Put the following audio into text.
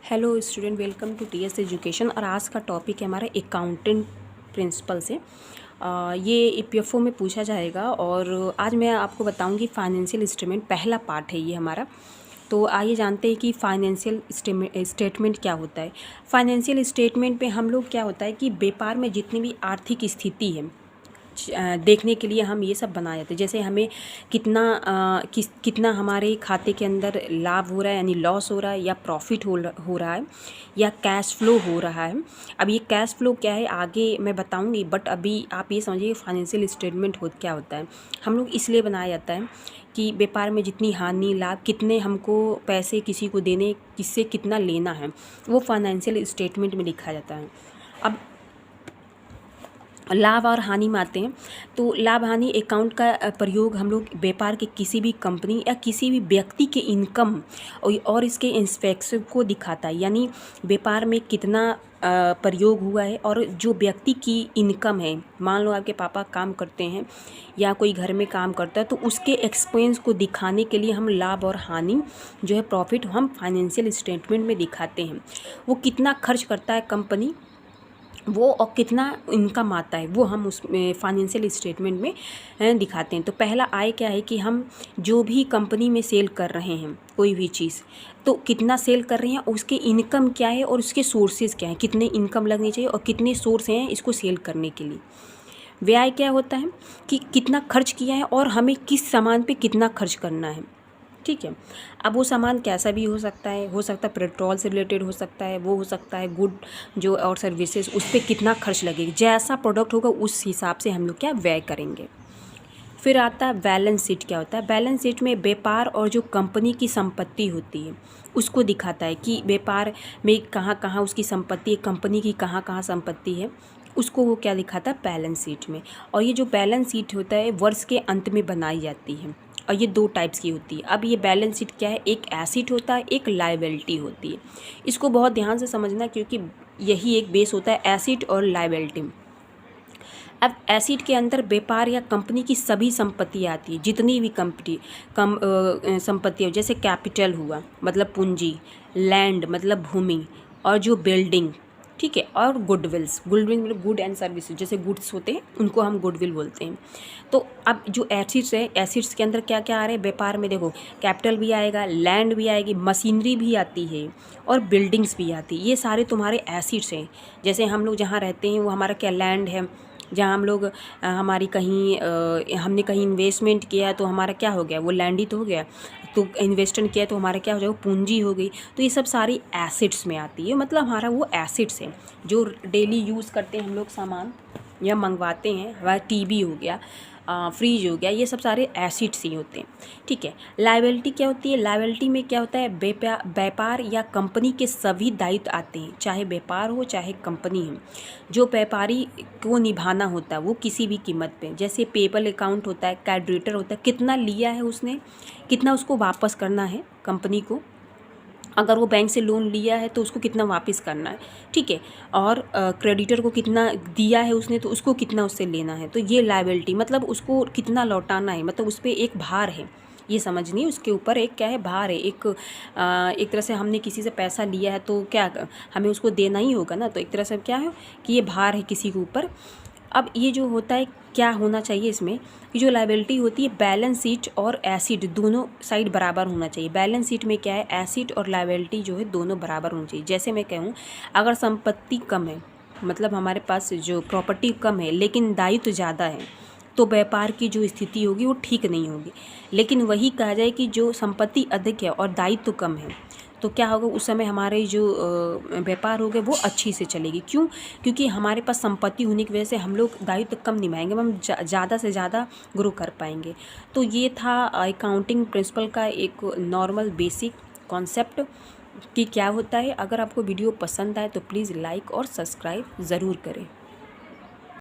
Hello student, welcome to TS education. और आज का टॉपिक है हमारा अकाउंटेंट प्रिंसिपल से। ये ईपीएफओ में पूछा जाएगा और आज मैं आपको बताऊंगी फाइनेंशियल स्टेटमेंट, पहला पार्ट है ये हमारा। तो आइए जानते हैं कि फाइनेंशियल स्टेटमेंट क्या होता है। फाइनेंशियल स्टेटमेंट पे हम लोग क्या होता है कि व्यापार में जितनी भी आर्थिक स्थिति है देखने के लिए हम ये सब बनाए जाते हैं। जैसे हमें कितना हमारे खाते के अंदर लाभ हो रहा है यानी लॉस हो रहा है, या प्रॉफिट हो रहा है, या कैश फ्लो हो रहा है। अब ये कैश फ्लो क्या है आगे मैं बताऊंगी, बट अभी आप ये समझिए फाइनेंशियल स्टेटमेंट क्या होता है। हम लोग इसलिए बनाया जाता है कि व्यापार में जितनी हानि लाभ, कितने हमको पैसे किसी को देने, किससे कितना लेना है, वो फाइनेंशियल स्टेटमेंट में लिखा जाता है। अब लाभ और हानि में आते हैं। तो लाभ हानि अकाउंट का प्रयोग हम लोग व्यापार के किसी भी कंपनी या किसी भी व्यक्ति के इनकम और इसके इंस्पेक्शन को दिखाता है। यानी व्यापार में कितना प्रयोग हुआ है और जो व्यक्ति की इनकम है, मान लो आपके पापा काम करते हैं या कोई घर में काम करता है, तो उसके एक्सपेंस को दिखाने के लिए हम लाभ और हानि जो है प्रॉफिट हम फाइनेंशियल स्टेटमेंट में दिखाते हैं। वो कितना खर्च करता है कंपनी, वो और कितना इनकम आता है, वो हम उस फाइनेंशियल स्टेटमेंट में दिखाते हैं। तो पहला आय क्या है कि हम जो भी कंपनी में सेल कर रहे हैं कोई भी चीज़, तो कितना सेल कर रहे हैं, उसके इनकम क्या है और उसके सोर्सेज क्या है, कितने इनकम लगनी चाहिए और कितने सोर्स हैं इसको सेल करने के लिए। व्यय क्या होता है कि कितना खर्च किया है और हमें किस सामान पे कितना खर्च करना है। ठीक है। अब वो सामान कैसा भी हो सकता है पेट्रोल से रिलेटेड हो सकता है, वो हो सकता है गुड जो और सर्विसेज, उस पर कितना खर्च लगेगा, जैसा प्रोडक्ट होगा उस हिसाब से हम लोग क्या व्यय करेंगे। फिर आता है बैलेंस शीट। क्या होता है बैलेंस शीट में व्यापार और जो कंपनी की संपत्ति होती है उसको दिखाता है कि व्यापार में कहाँ कहाँ उसकी संपत्ति है, कंपनी की कहाँ कहाँ संपत्ति है, उसको वो क्या दिखाता है बैलेंस शीट में। और ये जो बैलेंस शीट होता है वर्ष के अंत में बनाई जाती है और ये दो टाइप्स की होती है। अब ये बैलेंस शीट क्या है, एक एसेट होता है, एक लायबिलिटी होती है। इसको बहुत ध्यान से समझना क्योंकि यही एक बेस होता है एसेट और लायबिलिटी। अब एसेट के अंदर व्यापार या कंपनी की सभी संपत्ति आती है, जितनी भी संपत्ति हो, जैसे कैपिटल हुआ मतलब पूंजी, लैंड मतलब भूमि, और जो बिल्डिंग, ठीक है, और गुडविल मतलब गुड एंड सर्विस, जैसे गुड्स होते हैं उनको हम गुडविल बोलते हैं। तो अब जो एसेट्स है, एसेट्स के अंदर क्या क्या आ रहे हैं व्यापार में, देखो कैपिटल भी आएगा, लैंड भी आएगी, मशीनरी भी आती है और बिल्डिंग्स भी आती है। ये सारे तुम्हारे एसेट्स हैं। जैसे हम लोग जहाँ रहते हैं वो हमारा क्या लैंड है, जहाँ हम लोग हमारी कहीं हमने कहीं इन्वेस्टमेंट किया है तो हमारा क्या हो गया, वो लैंड ही तो हो गया। तो इन्वेस्टमेंट किया तो हमारा क्या हो जाएगा, पूंजी हो गई। तो ये सब सारी एसेट्स में आती है, मतलब हमारा वो एसेट्स है जो डेली यूज़ करते हैं हम लोग सामान या मंगवाते हैं। हमारा टीवी हो गया, फ्रिज हो गया, ये सब सारे एसेट्स ही होते हैं। ठीक है। लायबिलिटी क्या होती है, लायबिलिटी में क्या होता है व्यापार या कंपनी के सभी दायित्व आते हैं, चाहे व्यापार हो चाहे कंपनी हो, जो व्यापारी को निभाना होता है वो किसी भी कीमत पे। जैसे पेबल अकाउंट होता है, क्रेडिटर होता है, कितना लिया है उसने, कितना उसको वापस करना है कंपनी को, अगर वो बैंक से लोन लिया है तो उसको कितना वापस करना है, ठीक है, और क्रेडिटर को कितना दिया है उसने तो उसको कितना उससे लेना है। तो ये लायबिलिटी मतलब उसको कितना लौटाना है, मतलब उस पर एक भार है, ये समझनी, उसके ऊपर एक क्या है, भार है। एक तरह से हमने किसी से पैसा लिया है तो क्या हमें उसको देना ही होगा ना, तो एक तरह से क्या है कि ये भार है किसी के ऊपर। अब ये जो होता है क्या होना चाहिए इसमें कि जो लायबिलिटी होती है बैलेंस शीट और एसेट दोनों साइड बराबर होना चाहिए। बैलेंस शीट में क्या है, एसेट और लायबिलिटी जो है दोनों बराबर होनी चाहिए। जैसे मैं कहूँ अगर संपत्ति कम है, मतलब हमारे पास जो प्रॉपर्टी कम है लेकिन दायित्व ज़्यादा है, तो व्यापार की जो स्थिति होगी वो ठीक नहीं होगी। लेकिन वही कहा जाए कि जो संपत्ति अधिक है और दायित्व कम है, तो क्या होगा उस समय हमारे जो व्यापार होगा वो अच्छी से चलेगी। क्यों, क्योंकि हमारे पास संपत्ति होने की वजह से हम लोग दायित्व कम निभाएंगे, हम ज़्यादा से ज़्यादा ग्रो कर पाएंगे। तो ये था अकाउंटिंग प्रिंसिपल का एक नॉर्मल बेसिक कॉन्सेप्ट कि क्या होता है। अगर आपको वीडियो पसंद आए तो प्लीज़ लाइक और सब्सक्राइब ज़रूर करें।